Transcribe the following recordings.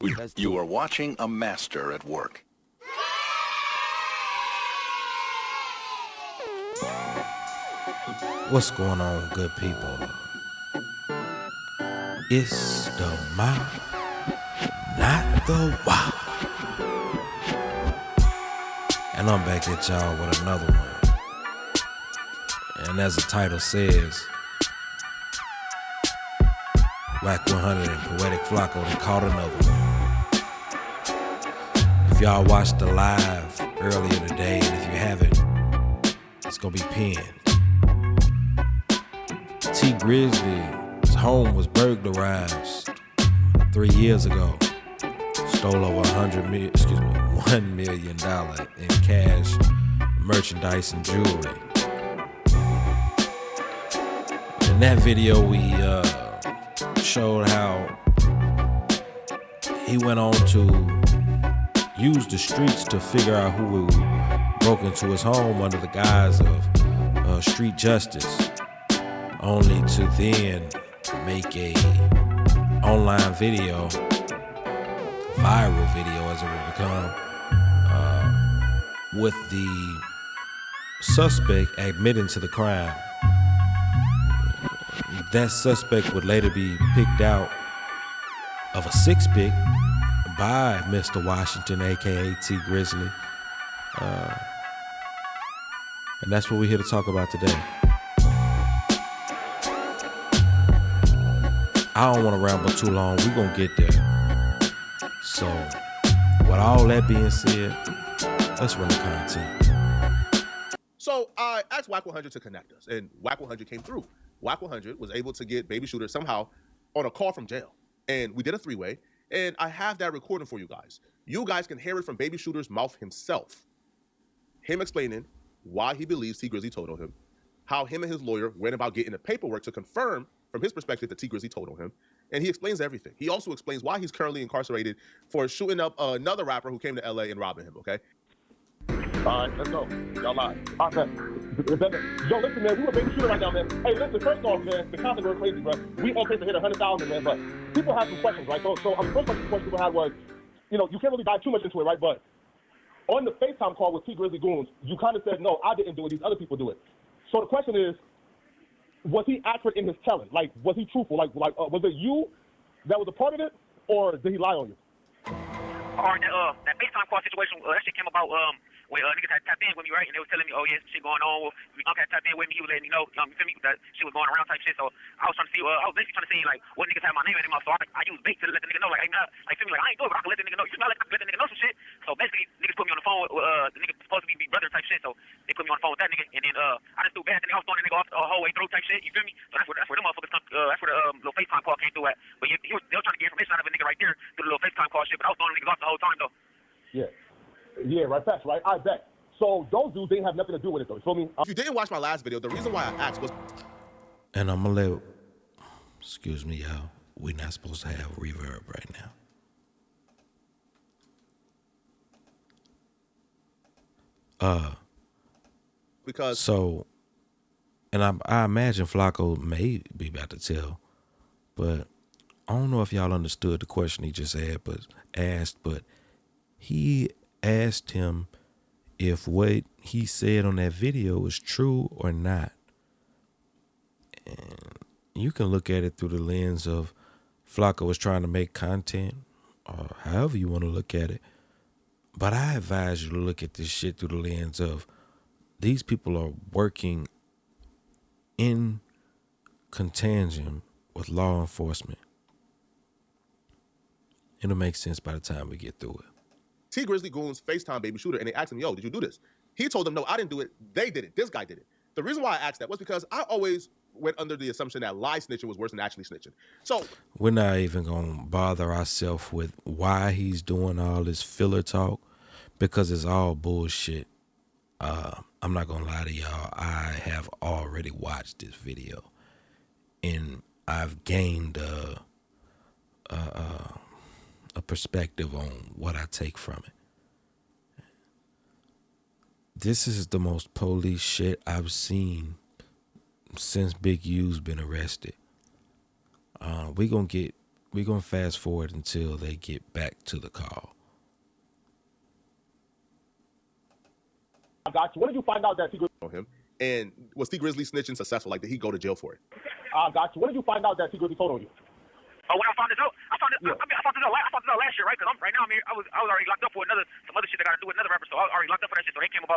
You are watching a master at work. What's going on, good people? It's the mouth, not the wow. And I'm back at y'all with another one. And as the title says, Wack 100 and Poetik Flakko, they caught another one. If y'all watched the live earlier today, and if you haven't, it's gonna be pinned. Grizzley's home was burglarized 3 years ago. Stole over $1 million in cash, merchandise, and jewelry. In that video, we showed how he went on to use the streets to figure out who broke into his home under the guise of street justice, only to then make a online video, viral video as it would become, with the suspect admitting to the crime. That suspect would later be picked out of a six pick by Mr. Washington, aka T Grizzley. And that's what we're here to talk about today. I don't want to ramble too long. We're going to get there. So, with all that being said, let's run the content. So, I asked Wack 100 to connect us, and Wack 100 came through. Wack 100 was able to get Baby Shooter somehow on a call from jail. And we did a three-way, and I have that recording for you guys. You guys can hear it from Baby Shooter's mouth himself. Him explaining why he believes T Grizzley told on him, how him and his lawyer went about getting the paperwork to confirm from his perspective that T Grizzley told on him, and he explains everything. He also explains why he's currently incarcerated for shooting up another rapper who came to LA and robbing him, okay? All right, let's go. Y'all live. Okay. Yo, listen, man, we were Baby Shooter right now, man. Hey, listen, first off, man, the comments were crazy, bro. We on pace to hit 100,000, man, but people have some questions, right? So the first question people had was, you know, you can't really dive too much into it, right? But on the FaceTime call with T Grizzley Goons, you kind of said, no, I didn't do it, these other people do it. So the question is, was he accurate in his telling? Like, was he truthful? Like, was it you that was a part of it, or did he lie on you? Or that FaceTime call situation, that shit came about when niggas had tapped in with me, right? And they was telling me, oh, yeah, shit going on. Well, Uncle had tapped in with me. He was letting me know, you feel me, that shit was going around type shit. So I was trying to see, I was basically trying to see, like, what niggas had my name in them. So I used bait to let the nigga know, like, hey, man, like, feel me, like, I ain't do it, but I can let the nigga know. You smell like I can let the nigga know some shit. So basically, niggas put me on the phone with, the nigga supposed to be big brother type shit. So they put me on the phone with that nigga. And then I just threw bad. I was throwing the nigga off the whole way through type shit. You feel me? So that's where them motherfuckers come, that's where the little FaceTime call came through at. But they were trying to get information out of a nigga right there through the little FaceTime call shit. But I was throwing the niggas off the whole time, though. Yeah, right, facts, right? I bet. So those dudes didn't have nothing to do with it, though. You feel me? If you didn't watch my last video, the reason why I asked was... And I'm going to let... Excuse me, y'all. We're not supposed to have reverb right now. Because... So... And I imagine Flakko may be about to tell, but I don't know if y'all understood the question he just asked, but he asked him if what he said on that video is true or not. And you can look at it through the lens of Flakko is trying to make content, or however you want to look at it. But I advise you to look at this shit through the lens of these people are working in contingent with law enforcement. It'll make sense by the time we get through it. T Grizzley Goons FaceTime Baby Shooter, and they asked him, yo, did you do this? He told them, no, I didn't do it. They did it. This guy did it. The reason why I asked that was because I always went under the assumption that lie snitching was worse than actually snitching. So we're not even going to bother ourselves with why he's doing all this filler talk, because it's all bullshit. I'm not going to lie to y'all. I have already watched this video, and I've gained a perspective on what I take from it. This is the most police shit I've seen since Big U's been arrested. We gonna get We're going to fast forward until they get back to the call. I got you. When did you find out that T. Grizzley On him. And was T. Grizzley snitching successful? Like, did he go to jail for it? I got you. When did you find out that T. Grizzley told on you? Oh, when I found this out, I found it out last year, right? Because right now I was already locked up for some other shit that got to do with another rapper. So I was already locked up for that shit. So they came a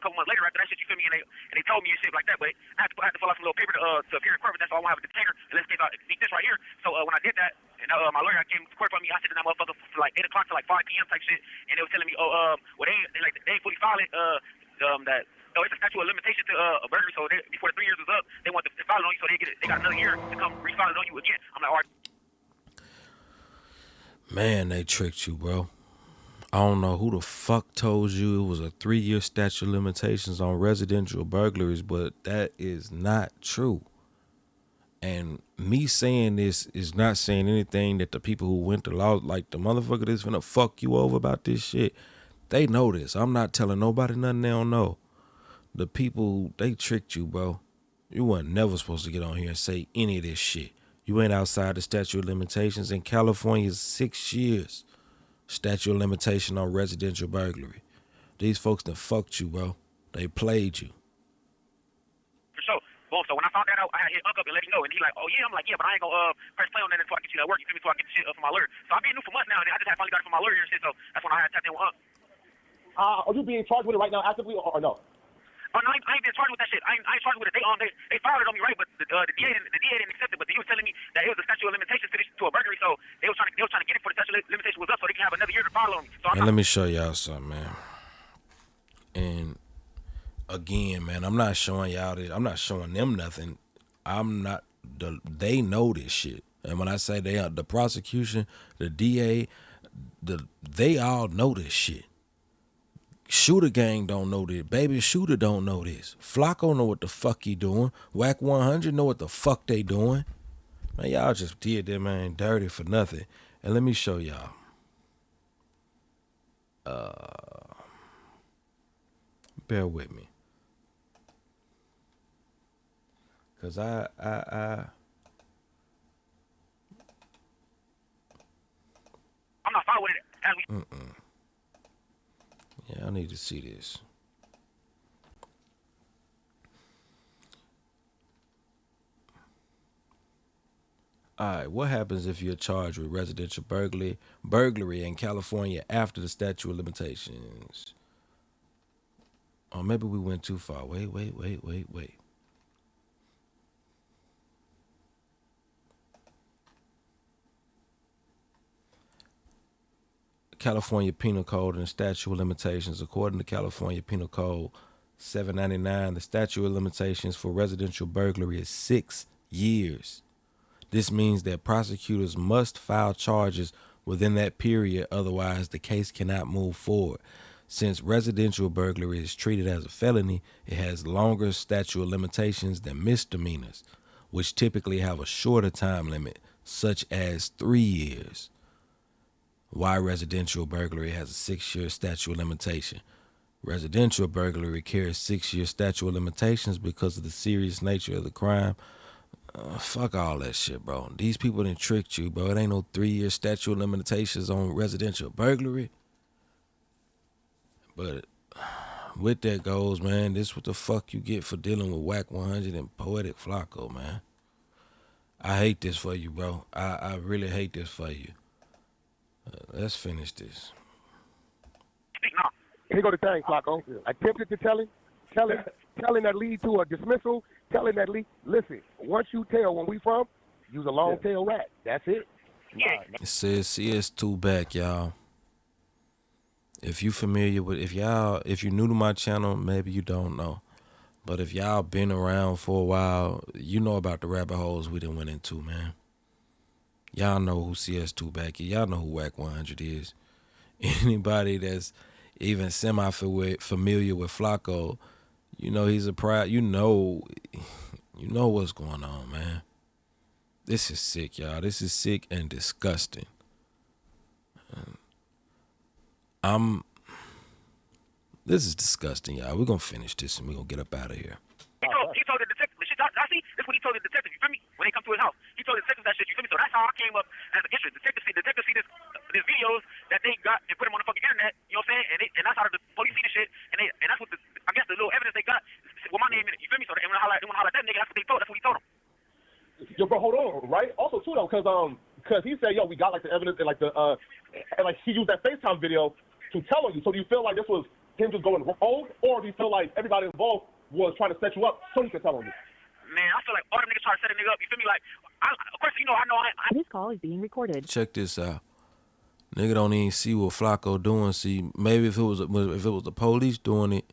couple months later after that shit. You feel me? And they told me and shit like that. But I had to fill out some little paper to appear in court. But that's why I won't have a detainer. And let's get this right here. So when I did that, and my lawyer came to court for me, I sit in that motherfucker from like 8 o'clock to like 5 p.m. type shit. And they were telling me, they ain't fully filed it. It's a statute of limitation to a burglary. So before the 3 years was up, they want to file it on you. So they got another year to come refile it on you again. I'm like, all right. Man, they tricked you, bro. I don't know who the fuck told you it was a 3-year statute of limitations on residential burglaries, but that is not true. And me saying this is not saying anything that the people who went to law, like the motherfucker that's finna fuck you over about this shit, they know this. I'm not telling nobody nothing they don't know. The people, they tricked you, bro. You weren't never supposed to get on here and say any of this shit. You ain't outside the statute of limitations. In California, 6 years statute of limitation on residential burglary. These folks done fucked you, bro. They played you. For sure. Boom. So when I found that out, I had hit Unc up and let him know. And he like, oh, yeah. I'm like, yeah, but I ain't going to press play on that until I get you that work. You feel me? So I get the shit from my lawyer. So I've been new for months now, and I just finally got it from my lawyer and shit. So that's when I had tapped in with Unc. Are you being charged with it right now actively or no? Oh, no, I ain't been charged with that shit. I ain't charged with it. They filed it on me, right? But the DA didn't accept it. But he was telling me that it was a statute of limitations to a burglary. So they were trying to get it for the statute of limitation was up, so they can have another year to file on me. So let me show y'all something, man. And again, man, I'm not showing y'all this. I'm not showing them nothing. They know this shit. And when I say they are, the prosecution, the DA, they all know this shit. Shooter gang don't know this. Baby Shooter don't know this. Flakko know what the fuck he doing. Wack 100 know what the fuck they doing. Man, y'all just did that man dirty for nothing. And let me show y'all. Bear with me. Cause I'm not following it as we. Yeah, I need to see this. All right, what happens if you're charged with residential burglary in California after the statute of limitations? Oh, maybe we went too far. Wait. California Penal Code and statute of limitations. According to California Penal Code 799, the statute of limitations for residential burglary is 6 years. This means that prosecutors must file charges within that period, otherwise the case cannot move forward. Since residential burglary is treated as a felony, it has longer statute of limitations than misdemeanors, which typically have a shorter time limit, such as 3 years. Why residential burglary has a 6-year statute of limitation? Residential burglary carries 6-year statute of limitations because of the serious nature of the crime. Fuck all that shit, bro. These people done tricked you, bro. It ain't no 3-year statute of limitations on residential burglary. But with that goes, man, this what the fuck you get for dealing with Wack 100 and Poetik Flakko, man. I hate this for you, bro. I really hate this for you. Let's finish this. Here go the thing, Flakko. Attempted to tell him that lead to a dismissal, tell him that lead. Listen, once you tell when we from, use a long tail rat. That's it. It says CS2 back, y'all. If you familiar with, if you're new to my channel, maybe you don't know. But if y'all been around for a while, you know about the rabbit holes we done went into, man. Y'all know who CS2 back is. Y'all know who Wack 100 is. Anybody that's even semi-familiar with Flakko, you know he's a proud, you know what's going on, man. This is sick, y'all. This is sick and disgusting. This is disgusting, y'all. We're going to finish this and we're going to get up out of here. He told the detective, I see, this is what he told the detective, you feel me? When they come to his house. He told the detectives that shit. You feel me? So that's how I came up as an interest. Detectives see this videos that they got and put them on the fucking internet. You know what I'm saying? And that's how the police see the shit. And that's what I guess the little evidence they got with my name in it. You feel me? So they want to holler at that nigga. That's what they told. That's what he told them. Yo, bro, hold on, right? Also, too, though, because he said, yo, we got, like, the evidence and, like, and, like, he used that FaceTime video to tell on you. So do you feel like this was him just going rogue, or do you feel like everybody involved was trying to set you up so he could tell on you? Man, I feel like all them niggas trying to set a nigga up. You feel me? Like, of course, you know, I know. This call is being recorded. Check this out. Nigga don't even see what Flakko doing. See, maybe if it was the police doing it,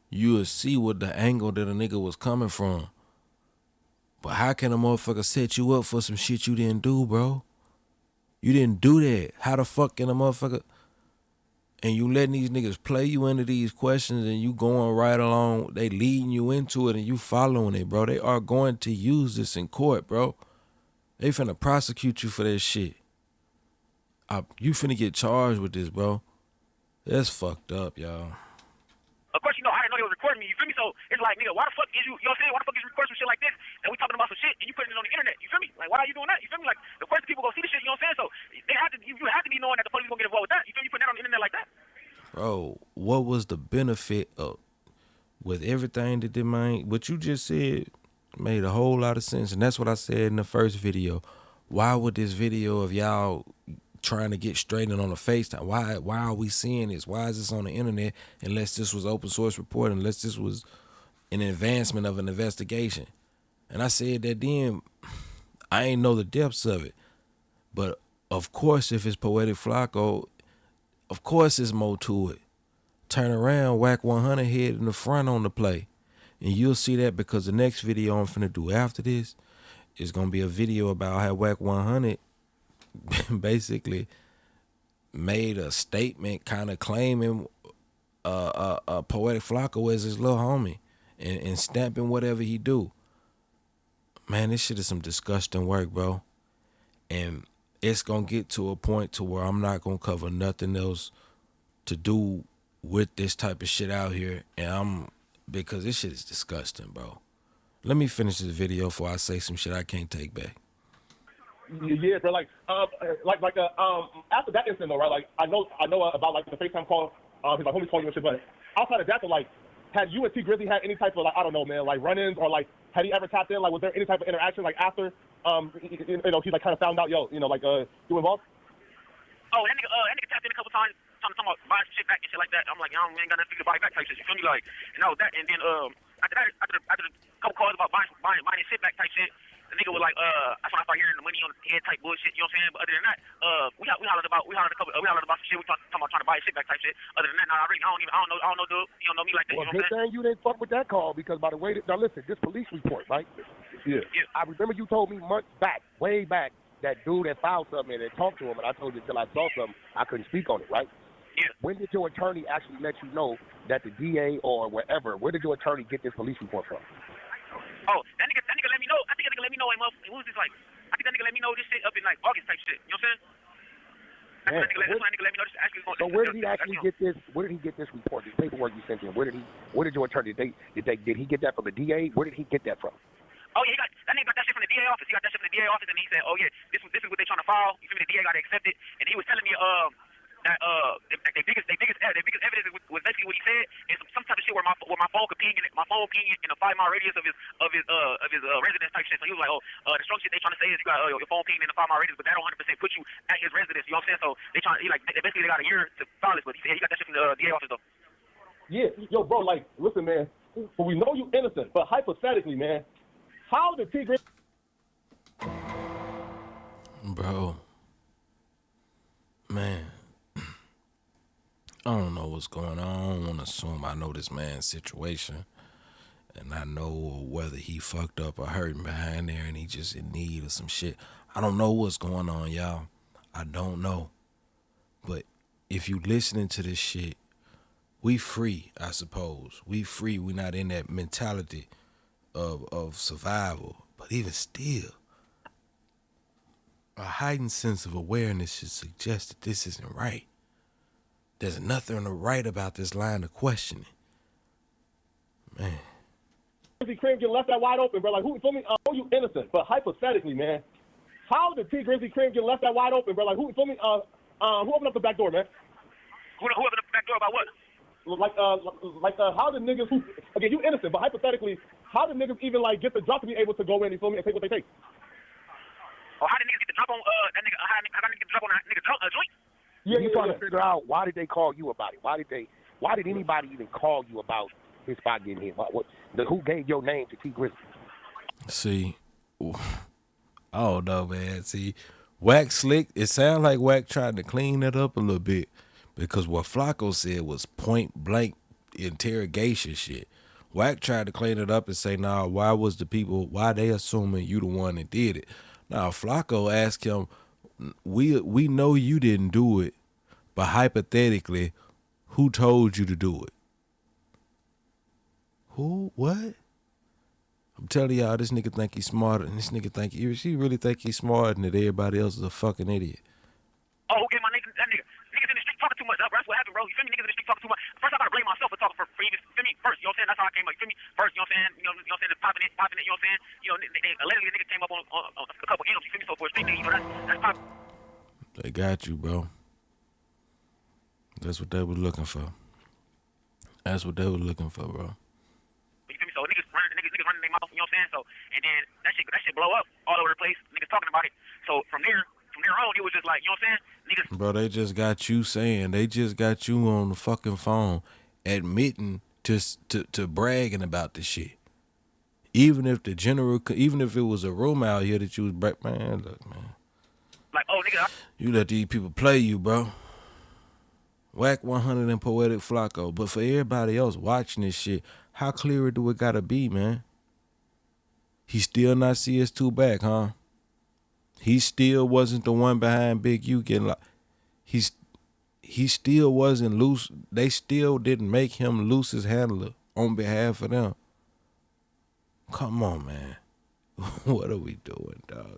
you would see what the angle that a nigga was coming from. But how can a motherfucker set you up for some shit you didn't do, bro? You didn't do that. How the fuck can a motherfucker... And you letting these niggas play you into these questions and you going right along, they leading you into it and you following it, bro. They are going to use this in court, bro. They finna prosecute you for that shit. You finna get charged with this, bro. That's fucked up, y'all. Of course, you know, I didn't know they was recording me. You feel me? So it's like, nigga, why the fuck is you know what I'm saying? Why the fuck is you recording some shit like this? And we talking about some shit and you putting it on the internet. You feel me? Like, why are you doing that? You feel me? Like, of course, the people gonna see the shit. You know what I'm saying? So they had to, you had to be knowing that the police gonna get involved with that. You feel me? You putting that on the internet like that? Bro, what was the benefit of with everything that they made? What you just said made a whole lot of sense, and that's what I said in the first video. Why would this video of y'all trying to get straightened on the FaceTime? Why are we seeing this? Why is this on the internet unless this was open source report, unless this was an advancement of an investigation? And I said that then, I ain't know the depths of it. But of course, if it's Poetik Flakko, of course there's more to it. Turn around, Wack 100 head in the front on the play. And you'll see that because the next video I'm finna do after this is gonna be a video about how Wack 100 basically made a statement kind of claiming Poetik Flakko as his little homie and stamping whatever he do. Man, this shit is some disgusting work, bro. And it's gonna get to a point to where I'm not gonna cover nothing else to do with this type of shit out here. And because this shit is disgusting, bro. Let me finish this video before I say some shit I can't take back. Yeah, bro. After that incident, though, right? Like, I know about like the FaceTime call. His like homies called you and shit. But outside of that, though, like, had you and T Grizzley had any type of like, I don't know, man, like run-ins, or like, had he ever tapped in? Like, was there any type of interaction like after, you know, he like kind of found out, yo, you know, like, you involved? Oh, that nigga tapped in a couple times, talking about buying shit back and shit like that. I'm like, I ain't got nothing to buy back type shit. You feel me? Like, and that was that. And then after the couple calls about buying shit back type shit, the nigga was like, that's when I started hearing the money on the head type bullshit. You know what I'm saying? But other than that, we hollered about some shit. We talking about trying to buy shit back type shit. Other than that, nah, I don't know, dude. You don't know me like that. Well, You know what I'm saying? you didn't fuck with that call because by the way, now listen, this police report, right? Yeah. I remember you told me months back, way back, that dude that filed something and talked to him, and I told you until I saw something, I couldn't speak on it, right? Yeah. When did your attorney actually let you know that the DA or wherever, where did your attorney get this police report from? Oh, that nigga let me know. I think that nigga let me know in what was this like? I think that nigga let me know this shit up in like August type shit. You know what I'm saying? That's when that nigga let me know this actually going. So where did he actually get this? Where did he get this report? This paperwork you sent him. Where did your attorney? Did he get that from the DA? Where did he get that from? Oh yeah, that nigga got that shit from the DA office. He got that shit from the DA office, and he said, "Oh yeah, this is what they trying to file." You feel me? The DA got to accept it, and he was telling me that their biggest evidence was basically what he said, and some type of shit where my phone could ping in it, my phone ping in a 5-mile radius of his residence type shit. So he was like, the strong shit they trying to say is you got your phone ping in a 5-mile radius, but that don't 100% put you at his residence. You know what I'm saying? So they basically got a year to file this, but he said he got that shit from the DA office though. Yeah, yo, bro, like, listen, man. But we know you innocent, but hypothetically, man, how did T Grizzley? Bro, man, I don't know what's going on. I don't want to assume I know this man's situation, and I know whether he fucked up or hurting behind there and he just in need of some shit. I don't know what's going on, y'all. I don't know. But if you listening to this shit, we free, I suppose. We free. We not in that mentality of survival. But even still, a heightened sense of awareness should suggest that this isn't right. There's nothing right about this line of questioning. Man. Cream get left that wide open, bro. Like, who? Feel me? I know you innocent, but hypothetically, man, how did T Grizzly crib get left that wide open, bro? Like, who feel me? Who opened up the back door, man? Who opened up the back door about what? How did niggas who, again, you innocent, but hypothetically, how did niggas even, like, get the drop to be able to go in, you feel me, and take what they take? Oh, how did niggas get the drop on, that nigga, how did niggas get the drop on that nigga joint? Yeah, you're trying to figure out why did they call you about it? Why did anybody even call you about his spot getting hit? Who gave your name to T Grizzly? See, I don't know, man. See, Wack slick. It sounds like Wack tried to clean that up a little bit because what Flakko said was point blank interrogation shit. Wack tried to clean it up and say, nah, why they assuming you the one that did it? Now, Flakko asked him, we know you didn't do it, but hypothetically, who told you to do it? Who? What? I'm telling y'all, this nigga think he's smarter, and this nigga think she really think he's smarter than that everybody else is a fucking idiot. Oh, okay, my nigga, niggas in the street talking too much, bro. That's what happened, bro. You feel me? Niggas in the street talking too much. First, I gotta blame myself for talking for previous. You feel me? First, you know what I'm saying? That's how I came up. You feel me? First, you know what I'm saying? You know what I'm saying? Popping it. You know what I'm saying? You know, allegedly the nigga came up on a couple M's. You feel me? So for a street thing, you know, that's popping. They got you, bro. That's what they was looking for. That's what they was looking for, bro. You feel me? So niggas running their mouth, you know what I'm saying? So, and then that shit blow up all over the place. Niggas talking about it. So from there on, it was just like, you know what I'm saying? Niggas. Bro, they just got you on the fucking phone admitting to bragging about this shit. Even if it was a rumor out here that you was man, look, man. Like, oh, nigga. You let these people play you, bro. Wack 100 and Poetik Flakko. But for everybody else watching this shit, how clear do it gotta be, man? He still not CS2 back, huh? He still wasn't the one behind Big U getting like he still wasn't loose. They still didn't make him Luce's handler on behalf of them. Come on, man. What are we doing, dog?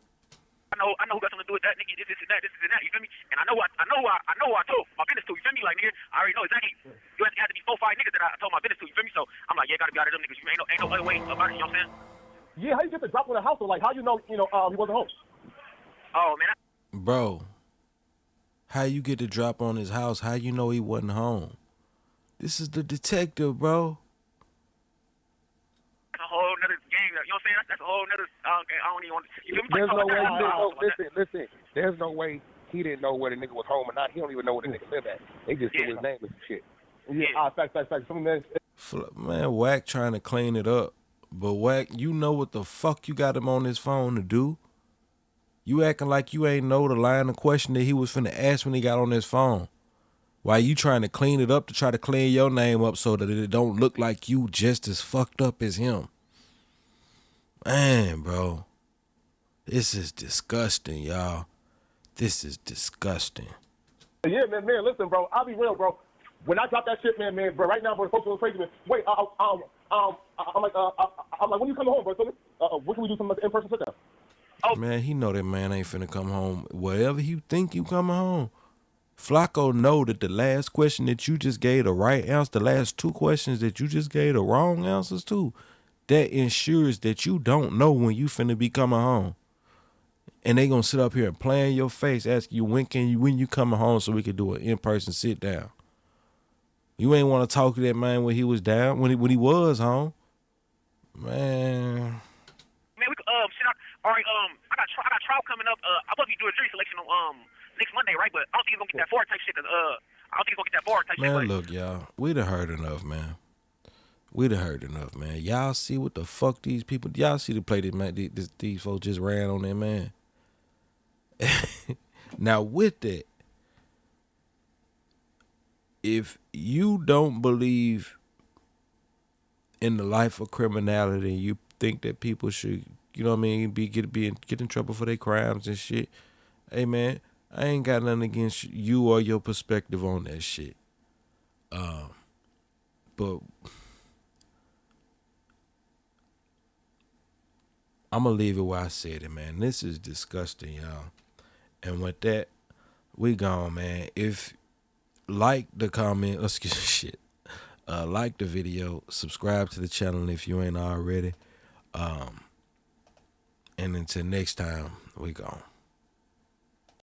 I know who got something to do with that, nigga. This is that. You feel me? And I know who I told my business to. You feel me? Like, nigga, I already know exactly. You had to be 4-5 niggas that I told my business to. You feel me? So I'm like, yeah, gotta be out of them niggas. You ain't no other way about it. You know what I'm saying? Yeah, how you get the drop on the house? Or like, how you know, he wasn't home? Oh man. Bro, how you get the drop on his house? How you know he wasn't home? This is the detective, bro. That's a whole nother game. You know what I'm saying? That's a whole nother. I don't even want. You feel me? There's no way. Listen. There's no way he didn't know where the nigga was home or not. He don't even know where the nigga lived at. They just threw his name and shit. Yeah. Facts. Man, Wack trying to clean it up. But Wack, you know what the fuck you got him on his phone to do? You acting like you ain't know the line of question that he was finna ask when he got on his phone. Why you trying to clean it up to try to clean your name up so that it don't look like you just as fucked up as him? Man, bro. This is disgusting, y'all. This is disgusting. Yeah, man, listen, bro. I'll be real, bro. When I drop that shit, man, bro, right now, bro, the folks are crazy, man. Wait, I'm like, when you coming home, bro? Tell me, what can we do some in-person sit-down? Oh. Man, he know that man ain't finna come home. Wherever you think you coming home. Flakko know that the last question that you just gave the right answer, the last two questions that you just gave the wrong answers to, that ensures that you don't know when you finna be coming home. And they gonna sit up here and play in your face, ask you when you coming home so we can do an in-person sit down. You ain't want to talk to that man when he was down, when he was home. Man, we could shit. All right, I got trial coming up. I'm supposed to be doing jury selection on next Monday, right? But I don't think he's gonna get that forward type shit. I don't think he's gonna get that forward type shit. Man, look, y'all, we done heard enough, man. Y'all see what the fuck these people? Y'all see the play that man, these folks just ran on that man. Now with that, if you don't believe in the life of criminality, you think that people should, you know what I mean, get in trouble for their crimes and shit. Hey man, I ain't got nothing against you or your perspective on that shit. But I'm gonna leave it where I said it, man. This is disgusting, y'all. And with that, we gone, man. If like the comment, like the video, subscribe to the channel if you ain't already. And until next time, we gone.